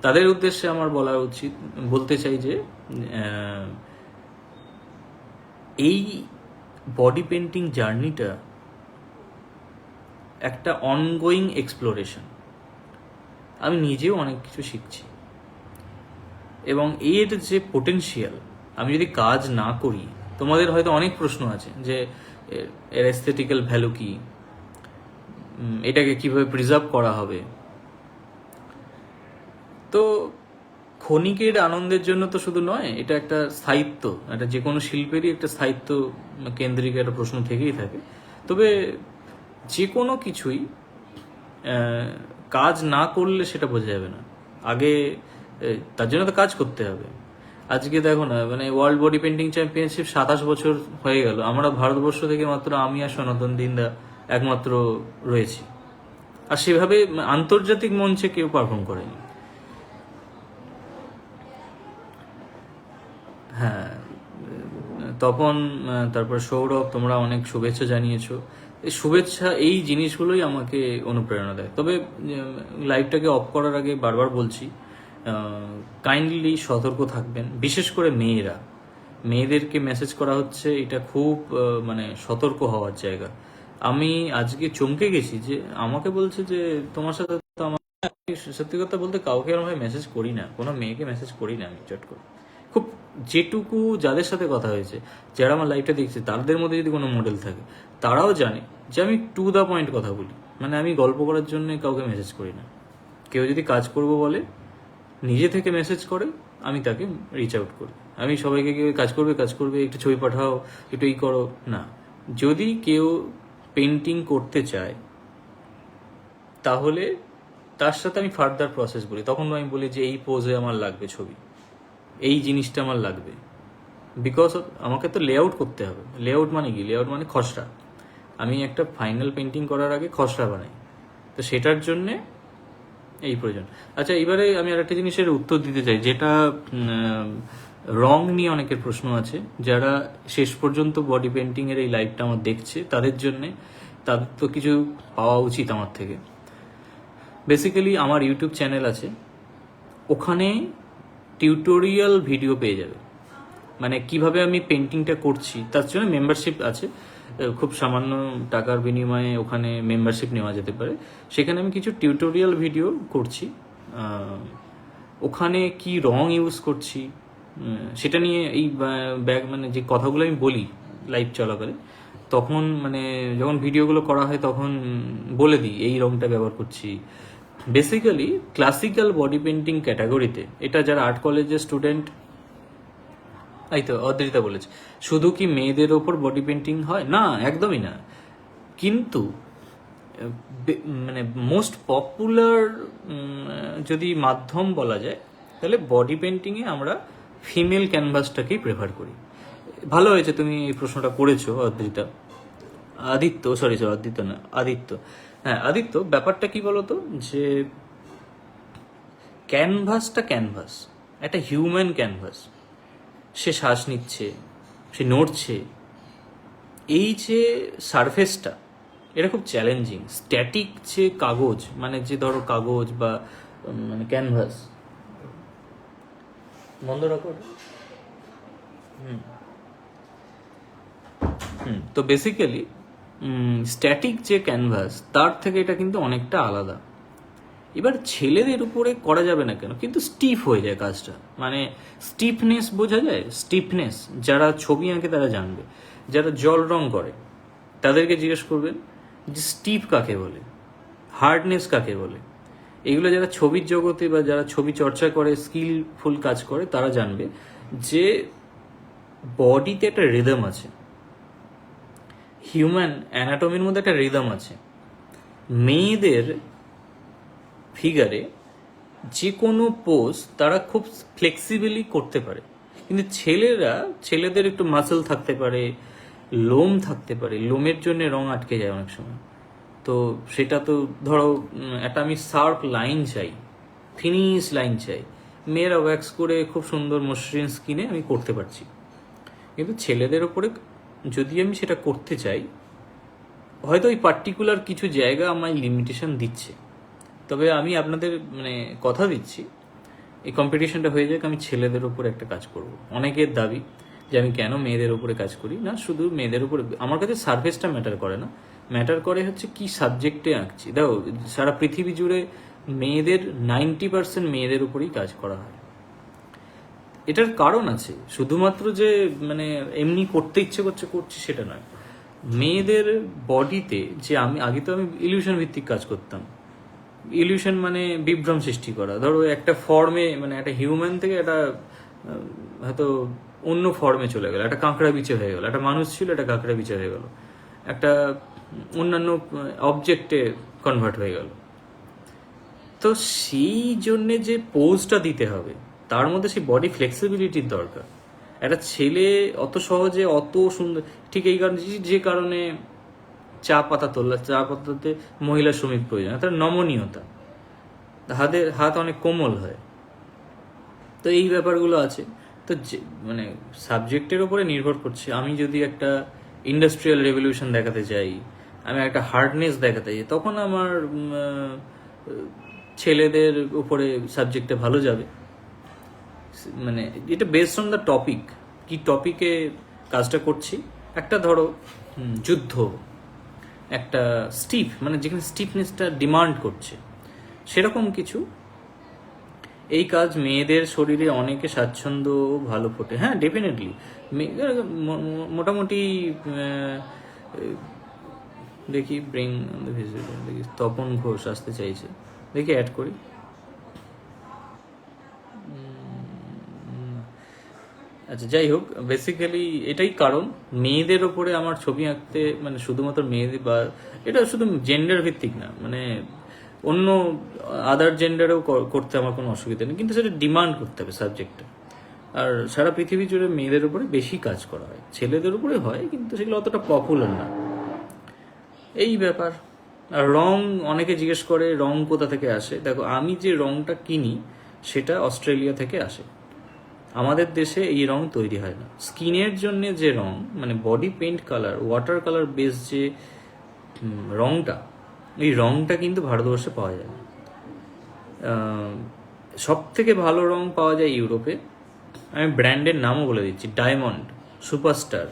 তাদের উদ্দেশ্যে আমার বলতে চাই যে এই বডি পেন্টিং জার্নিটা একটা অনগোয়িং এক্সপ্লোরেশন। আমি নিজেও অনেক কিছু শিখছি, এবং এর যে পোটেনশিয়াল, আমি যদি কাজ না করি, তোমাদের হয়তো অনেক প্রশ্ন আছে যে এর এস্থেটিক্যাল ভ্যালু কি, এটাকে কিভাবে প্রিজার্ভ করা হবে। তো ক্ষণিকের আনন্দের জন্য তো শুধু নয়, এটা একটা স্থায়িত্ব, এটা যে কোনো শিল্পেরই একটা স্থায়িত্ব কেন্দ্রিক একটা প্রশ্ন থেকেই থাকে। তবে যে কোনো কিছুই কাজ না করলে সেটা বোঝা যাবে না। আগে তার জন্য তো কাজ করতে হবে। আজকে দেখো না, মানে ওয়ার্ল্ড বডি পেন্টিং চ্যাম্পিয়নশিপ 27 বছর হয়ে গেল, আমরা ভারতবর্ষ থেকে মাত্র আমি আর সনাতন দিনদা একমাত্র রয়েছি, আর সেভাবে আন্তর্জাতিক মঞ্চে কেউ পারফর্ম করেনি। হ্যাঁ, তপন, তারপর সৌরভ, তোমরা অনেক শুভেচ্ছা জানিয়েছো। এই শুভেচ্ছা, এই জিনিসগুলোই আমাকে অনুপ্রেরণা দেয়। তবে লাইভটাকে অফ করার আগে বারবার বলছি, কাইন্ডলি সতর্ক থাকবেন, বিশেষ করে মেয়েদেরকে মেসেজ করা হচ্ছে, এটা খুব মানে সতর্ক হওয়ার জায়গা। আমি আজকে চমকে গেছি যে আমাকে বলছে যে তোমার সাথে তো আমার, সত্যি কথা বলতে কাউকে এরকম মেসেজ করি না, কোনো মেয়েকে মেসেজ করি না আমি চট করে। খুব যেটুকু যাদের সাথে কথা হয়েছে, যারা আমার লাইফটা দেখছে, তাদের মধ্যে যদি কোনো মডেল থাকে, তারাও জানে যে আমি টু দ্য পয়েন্ট কথা বলি। মানে আমি গল্প করার জন্য কাউকে মেসেজ করি না। কেউ যদি কাজ করব বলে নিজে থেকে মেসেজ করে, আমি তাকে রিচ আউট করি। আমি সবাইকে কেউ কাজ করবে একটু ছবি পাঠাও, একটু এই করো না। যদি কেউ পেন্টিং করতে চায়, তাহলে তার সাথে আমি ফার্দার প্রসেস বলি। তখন আমি বলি যে এই পোজে আমার লাগবে ছবি, এই জিনিসটা আমার লাগবে, বিকজ আমাকে তো লেআউট করতে হবে। লেআউট মানে কি? লেআউট মানে খসড়া। আমি একটা ফাইনাল পেন্টিং করার আগে খসড়া বানাই, তো সেটার জন্যে এই প্রয়োজন। আচ্ছা, এবারে আমি আরেকটা জিনিসের উত্তর দিতে চাই, যেটা রং নিয়ে অনেকের প্রশ্ন আছে। যারা শেষ পর্যন্ত বডি পেন্টিংয়ের এই লাইভটা আমার দেখছে, তাদের জন্যে, তাদের তো কিছু পাওয়া উচিত আমার থেকে। বেসিক্যালি আমার ইউটিউব চ্যানেল আছে, ওখানে টিউটোরিয়াল ভিডিও পেয়ে যাবে। মানে কিভাবে আমি পেন্টিংটা করছি, তার জন্য মেম্বারশিপ আছে। খুব সামান্য টাকার বিনিময়ে ওখানে মেম্বারশিপ নেওয়া যেতে পারে। সেখানে আমি কিছু টিউটোরিয়াল ভিডিও করছি, ওখানে কি রং ইউজ করছি সেটা নিয়ে এই ব্যাগ মানে যে কথাগুলো আমি বলি লাইভ চলাকালে, তখন মানে যখন ভিডিওগুলো করা হয় তখন বলে দিই এই রংটা ব্যবহার করছি। বেসিক্যালি ক্লাসিক্যাল বডি পেন্টিং ক্যাটাগরিতে, এটা যারা আর্ট কলেজের স্টুডেন্ট, এই তো অদ্রিতা বলেছে, শুধু কি মেয়েদের ওপর বডি পেন্টিং হয়? না, একদমই না। কিন্তু মানে মোস্ট পপুলার যদি মাধ্যম বলা যায়, তাহলে বডি পেন্টিংয়ে আমরা ফিমেল ক্যানভাসটাকেই প্রেফার করি। ভালো হয়েছে তুমি এই প্রশ্নটা করেছো অদ্রিতা। আদিত্য। হ্যাঁ আদিত্য, ব্যাপারটা কি বলতো, যে ক্যানভাস একটা হিউম্যান ক্যানভাস, সে শ্বাস নিচ্ছে, সে নড়ছে, এই যে সারফেসটা এটা খুব চ্যালেঞ্জিং। স্ট্যাটিক যে কাগজ, মানে যে ধরো কাগজ বা মানে ক্যানভাস, বন্ধ রাখো। তো বেসিক্যালি স্ট্যাটিক যে ক্যানভাস, তার থেকে এটা কিন্তু অনেকটা আলাদা। এবার ছেলেদের উপরে করা যাবে না কেন, কিন্তু স্টিফ হয়ে যায় কাজটা, মানে স্টিফনেস বোঝা যায়। স্টিফনেস যারা ছবি আঁকে তারা জানবে, যারা জল রং করে তাদেরকে জিজ্ঞেস করবেন যে স্টিফ কাকে বলে, হার্ডনেস কাকে বলে। এগুলো যারা ছবির জগতে বা যারা ছবি চর্চা করে, স্কিলফুল কাজ করে, তারা জানবে যে বডিতে একটা রিদম আছে, হিউম্যান অ্যানাটমির মধ্যে একটা রিদম আছে। মেয়েদের ফিগারে যে কোনো পোজ তারা খুব ফ্লেক্সিবলি করতে পারে, কিন্তু ছেলেদের একটু মাসল থাকতে পারে, লোম থাকতে পারে, লোমের জন্য রং আটকে যায় অনেক সময়। তো সেটা তো ধরো একটা আমি শার্প লাইন চাই, ফিনিশ লাইন চাই, মেয়েরা ওয়্যাক্স করে খুব সুন্দর মসৃণ স্কিনে আমি করতে পারছি, কিন্তু ছেলেদের ওপরে যদি আমি সেটা করতে চাই, হয়তো ওই পার্টিকুলার কিছু জায়গা আমায় লিমিটেশন দিচ্ছে। তবে আমি আপনাদের মানে কথা দিচ্ছি, এই কম্পিটিশনটা হয়ে যাক, আমি ছেলেদের ওপর একটা কাজ করব। অনেকের দাবি যে আমি কেন মেয়েদের ওপরে কাজ করি না, শুধু মেয়েদের উপরে আমার কাছে সার্ফেসটা ম্যাটার করে না, ম্যাটার করে হচ্ছে কি সাবজেক্টে আঁকছি। দেখো সারা পৃথিবী জুড়ে মেয়েদের 90% মেয়েদের উপরেই কাজ করা হয়। এটার কারণ আছে, শুধুমাত্র যে মানে এমনি করতে ইচ্ছে করছি সেটা নয়। মেয়েদের বডিতে যে আগে তো আমি ইলিউশন ভিত্তিক কাজ করতাম। ইলিউশন মানে বিভ্রম সৃষ্টি করা। ধরো একটা ফর্মে, মানে একটা হিউম্যান থেকে একটা হয়তো অন্য ফর্মে চলে গেল, একটা কাঁকড়া বিচে হয়ে গেল, একটা মানুষ ছিল একটা কাঁকড়া বিচে হয়ে গেল, একটা অন্যান্য অবজেক্টে কনভার্ট হয়ে গেল। তো সেই জন্যে যে পোজটা দিতে হবে, তার মধ্যে সেই বডি ফ্লেক্সিবিলিটির দরকার। একটা ছেলে অত সহজে অত সুন্দর, ঠিক এই কারণে যে কারণে চা পাতাতে মহিলা শ্রমিক প্রয়োজন, তার নমনীয়তা, হাত অনেক কোমল হয়। তো এই ব্যাপারগুলো আছে। তো মানে সাবজেক্টের উপরে নির্ভর করছে। আমি যদি একটা ইন্ডাস্ট্রিয়াল রেভলিউশন দেখাতে চাই, আমি একটা হার্ডনেস দেখাতে চাই, তখন আমার ছেলেদের উপরে সাবজেক্টে ভালো যাবে। মানে এটা বেসড অন দ্য টপিক, কি টপিকে কাজটা করছি। একটা ধরো যুদ্ধ, একটা স্টিফ, মানে যেখানে স্টিফনেসটা ডিমান্ড করছে, সেরকম কিছু। এই কাজ মেয়েদের শরীরে অনেকে স্বাচ্ছন্দ্য ভালো ফোটে। হ্যাঁ ডেফিনেটলি মোটামুটি দেখি ব্রিং দেখি তপন ঘোষ আসতে চাইছে, দেখি অ্যাড করি। আচ্ছা যাই হোক, বেসিক্যালি এটাই কারণ মেয়েদের ওপরে আমার ছবি আঁকতে, মানে শুধুমাত্র মেয়েদের, বা এটা শুধু জেন্ডার ভিত্তিক না, মানে অন্য আদার জেন্ডারেও করতে আমার কোনো অসুবিধা নেই, কিন্তু সেটা ডিমান্ড করতে হবে সাবজেক্টটা। আর সারা পৃথিবী জুড়ে মেয়েদের উপরে বেশি কাজ করা হয়, ছেলেদের উপরে হয় কিন্তু সেগুলো অতটা পপুলার না, এই ব্যাপার। আর রং, অনেকে জিজ্ঞেস করে রং কোথা থেকে আসে। দেখো আমি যে রংটা কিনি সেটা অস্ট্রেলিয়া থেকে আসে, আমাদের দেশে এই রং তৈরি হয় না। স্কিনের জন্য যে রং, মানে body paint colour, water colour base যে রংটা, এই রংটা কিন্তু ভারতবর্ষে পাওয়া যায় না। সব থেকে ভালো রং পাওয়া যায় ইউরোপে। আমি ব্র্যান্ডের নামও বলে দিচ্ছি, ডায়মন্ড, সুপারস্টার,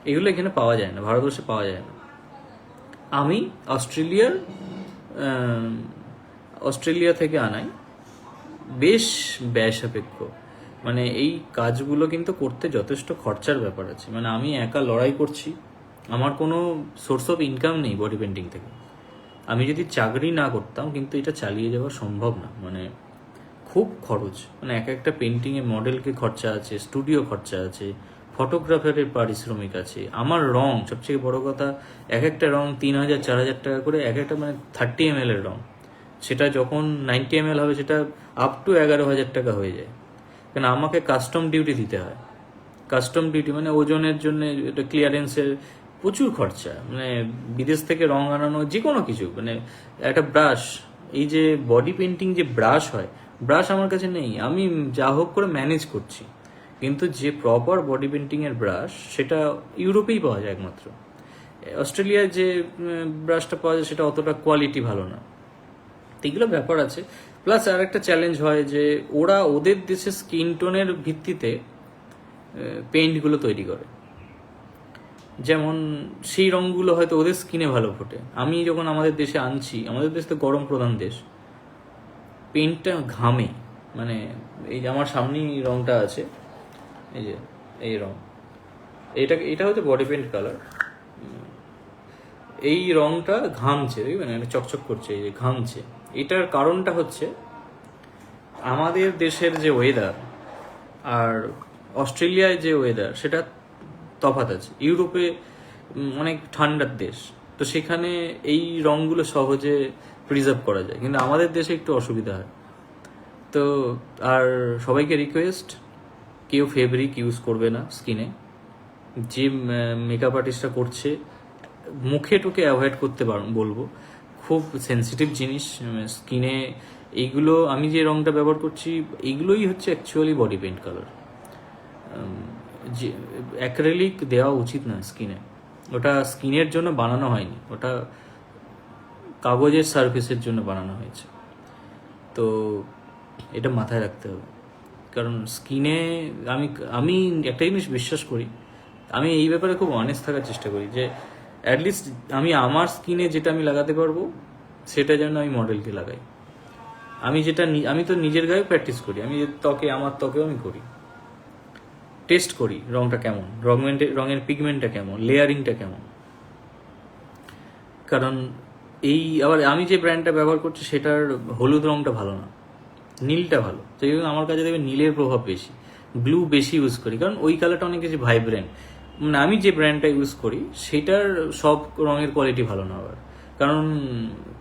এগুলো এখানে পাওয়া যায় না, ভারতবর্ষে পাওয়া যায় না। আমি অস্ট্রেলিয়া থেকে আনাই, বেশ ব্যয় সাপেক্ষ। মানে এই কাজগুলো কিন্তু করতে যথেষ্ট খরচার ব্যাপার আছে। মানে আমি একা লড়াই করছি, আমার কোনো সোর্স অফ ইনকাম নেই বডি পেন্টিং থেকে। আমি যদি চাকরি না করতাম কিন্তু এটা চালিয়ে যাওয়া সম্ভব না। মানে খুব খরচ, মানে এক একটা পেন্টিংয়ে মডেলকে খরচা আছে, স্টুডিও খরচা আছে, ফটোগ্রাফারের পারিশ্রমিক আছে, আমার রং, সবচেয়ে বড় কথা, এক একটা রং 3,000 4,000 টাকা করে, এক একটা মানে 30 ml এর রং, সেটা যখন 90 ml হবে সেটা আপ টু 11,000 টাকা হয়ে যায়। কেন আমাকে কাস্টম ডিউটি দিতে হয়। কাস্টম ডিউটি মানে ওজনের জন্য, এটা ক্লিয়ারেন্সের প্রচুর খরচা। মানে বিদেশ থেকে রং আনানো, যে কোনো কিছু, মানে একটা ব্রাশ, এই যে বডি পেন্টিং যে ব্রাশ হয়, ব্রাশ আমার কাছে নেই, আমি যা হোক করে ম্যানেজ করছি। কিন্তু যে প্রপার বডি পেন্টিংয়ের ব্রাশ, সেটা ইউরোপেই পাওয়া যায় একমাত্র। অস্ট্রেলিয়ায় যে ব্রাশটা পাওয়া যায় সেটা অতটা কোয়ালিটি ভালো না। তো এগুলো ব্যাপার আছে। প্লাস আর একটা চ্যালেঞ্জ হয় যে ওরা ওদের দেশের স্কিন টোনের ভিত্তিতে পেইন্টগুলো তৈরি করে। যেমন সেই রঙগুলো হয়তো ওদের স্কিনে ভালো ফোটে, আমি যখন আমাদের দেশে আনছি, আমাদের দেশ তো গরম প্রধান দেশ, পেইন্টটা ঘামে। মানে এই যে আমার সামনেই রঙটা আছে, এই যে এই রং, এটা হচ্ছে বডি পেইন্ট কালার। এই রংটা ঘামছে, দেখবেন এটা চকচক করছে, এই যে ঘামছে। এটার কারণটা হচ্ছে আমাদের দেশের যে ওয়েদার আর অস্ট্রেলিয়ায় যে ওয়েদার, সেটা তফাৎ আছে। ইউরোপে অনেক ঠান্ডার দেশ, তো সেখানে এই রঙগুলো সহজে প্রিজার্ভ করা যায়, কিন্তু আমাদের দেশে একটু অসুবিধা হয়। তো আর সবাইকে রিকোয়েস্ট, কেউ ফেব্রিক ইউজ করবে না স্কিনে। যে মেকআপ আর্টিস্টরা করছে, মুখে টুকে অ্যাভয়েড করতে বলবো। খুব সেন্সিটিভ জিনিস স্কিনে এইগুলো। আমি যে রঙটা ব্যবহার করছি, এইগুলোই হচ্ছে অ্যাকচুয়ালি বডি পেইন্ট কালার। যে অ্যাক্রেলিক দেওয়া উচিত না স্কিনে, ওটা স্কিনের জন্য বানানো হয়নি, ওটা কাগজের সারফেসের জন্য বানানো হয়েছে। তো এটা মাথায় রাখতে হবে, কারণ স্কিনে আমি একটা জিনিস বিশ্বাস করি, আমি এই ব্যাপারে খুব অনেস্ট থাকার চেষ্টা করি যে অ্যাটলিস্ট আমি আমার স্কিনে যেটা আমি লাগাতে পারবো সেটা যেন আমি মডেলকে লাগাই। আমি তো নিজের গায়ে প্র্যাকটিস করি, আমি আমার ত্বকেও আমি করি, টেস্ট করি রংটা কেমন, রঙের পিগমেন্টটা কেমন, লেয়ারিংটা কেমন। কারণ আবার আমি যে ব্র্যান্ডটা ব্যবহার করছি সেটার হলুদ রংটা ভালো না, নীলটা ভালো। তো এই আমার কাছে দেখবে নীলের প্রভাব বেশি, ব্লু বেশি ইউজ করি, কারণ ওই কালারটা অনেক বেশি ভাইব্রেন্ট। মানে আমি যে ব্র্যান্ডটা ইউজ করি সেটার সব রঙের কোয়ালিটি ভালো না আবার, কারণ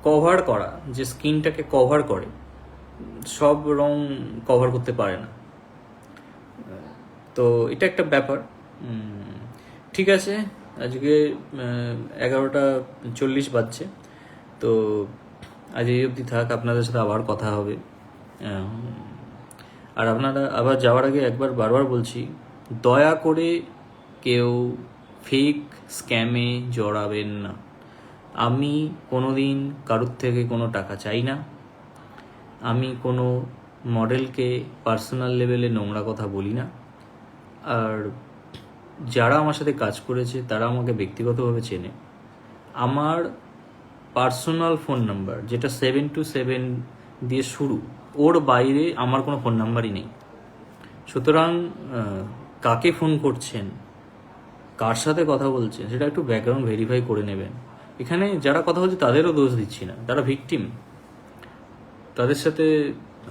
কভার করা, যে স্কিনটাকে কভার করে, সব রং কভার করতে পারে না। তো এটা একটা ব্যাপার। ঠিক আছে, আজকে 11:40 বাজছে, তো আজ এই অবধি থাক। আপনাদের সাথে আবার কথা হবে। আর আপনারা আবার যাওয়ার আগে একবার বারবার বলছি, দয়া করে কেউ ফেক স্ক্যামে জড়াবেন না। আমি কোনোদিন কারোর থেকে কোনো টাকা চাই না। আমি কোনো মডেলকে পার্সোনাল লেভেলে নোংরা কথা বলি না। আর যারা আমার সাথে কাজ করেছে তারা আমাকে ব্যক্তিগতভাবে চেনে। আমার পার্সোনাল ফোন নাম্বার যেটা 727 দিয়ে শুরু, ওর বাইরে আমার কোনো ফোন নাম্বারই নেই। সুতরাং কাকে ফোন করছেন, কার সাথে কথা বলছেন, সেটা একটু ব্যাকগ্রাউন্ড ভেরিফাই করে নেবেন। এখানে যারা কথা বলছে তাদেরও দোষ দিচ্ছি না, তারা ভিকটিম, তাদের সাথে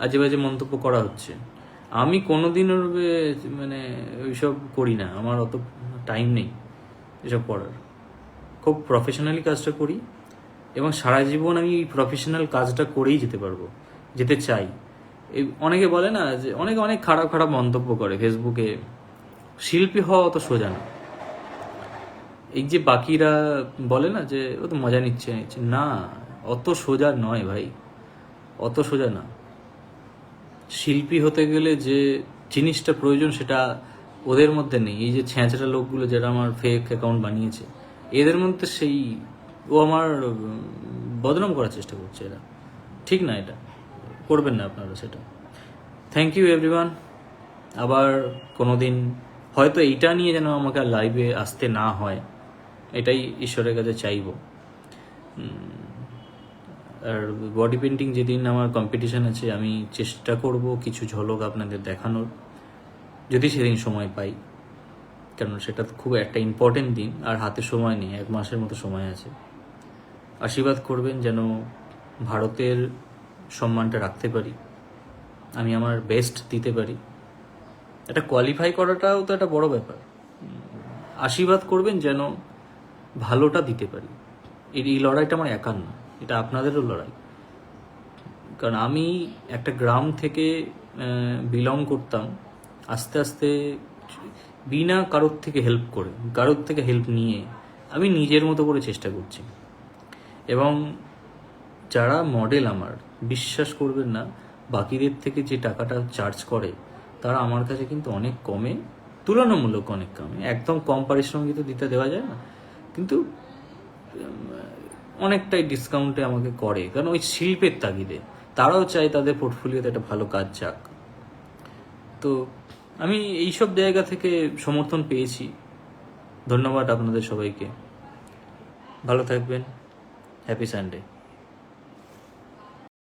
আজে বাজে মন্তব্য করা হচ্ছে। আমি কোনোদিনও মানে ওইসব করি না, আমার অত টাইম নেই এসব করার। খুব প্রফেশনালি কাজটা করি এবং সারা জীবন আমি এই প্রফেশনাল কাজটা করেই যেতে চাই। অনেকে বলে না যে অনেক খারাপ খারাপ মন্তব্য করে ফেসবুকে, শিল্পী হওয়া অত সোজা না। এই যে বাকিরা বলে না যে ও তো মজা নিচ্ছে, না, অত সোজা নয় ভাই, অত সোজা না। শিল্পী হতে গেলে যে জিনিসটা প্রয়োজন সেটা ওদের মধ্যে নেই। এই যে ছ্যাঁচড়া লোকগুলো যারা আমার ফেক অ্যাকাউন্ট বানিয়েছে, এদের মধ্যে ও আমার বদনাম করার চেষ্টা করছে। এরা ঠিক না, এটা করবেন না আপনারা সেটা। Thank you everyone. আবার কোনো দিন হয়তো এইটা নিয়ে যেন আমাকে আর লাইভে আসতে না হয়, এটাই ঈশ্বরের কাছে চাইবো। আর বডি পেন্টিং যেদিন আমার কম্পিটিশন আছে, আমি চেষ্টা করব কিছু ঝলক আপনাদের দেখানোর, যদি সেদিন সময় পাই, কারণ সেটা তো খুব একটা ইম্পর্টেন্ট দিন, আর হাতে সময় নেই, 1 মাসের মতো সময় আছে। আশীর্বাদ করবেন যেন ভারতের সম্মানটা রাখতে পারি, আমি আমার বেস্ট দিতে পারি। এটা কোয়ালিফাই করাটাও তো একটা বড় ব্যাপার। আশীর্বাদ করবেন যেন ভালোটা দিতে পারি। এই লড়াইটা আমার একার না, এটা আপনাদেরও লড়াই। কারণ আমি একটা গ্রাম থেকে বিলং করতাম, আস্তে আস্তে বিনা কারোর থেকে হেল্প করে, কারোর থেকে হেল্প নিয়ে আমি নিজের মতো করে চেষ্টা করছি। এবং যারা মডেল আমার, বিশ্বাস করবেন না, বাকিদের থেকে যে টাকাটা চার্জ করে তারা আমার কাছে কিন্তু অনেক কমে, তুলনামূলক অনেক কমে, একদম কম পারিশ্রমিক তো দিতে দেওয়া যায় না, কিন্তু অনেকটাই ডিসকাউন্টে আমাকে করে, কারণ ওই শিল্পের তাগিদে তারাও চায় তাদের পোর্টফোলিওতে একটা ভালো কাজ যাক। তো আমি এইসব জায়গা থেকে সমর্থন পেয়েছি। ধন্যবাদ আপনাদের সবাইকে, ভালো থাকবেন, হ্যাপি সানডে।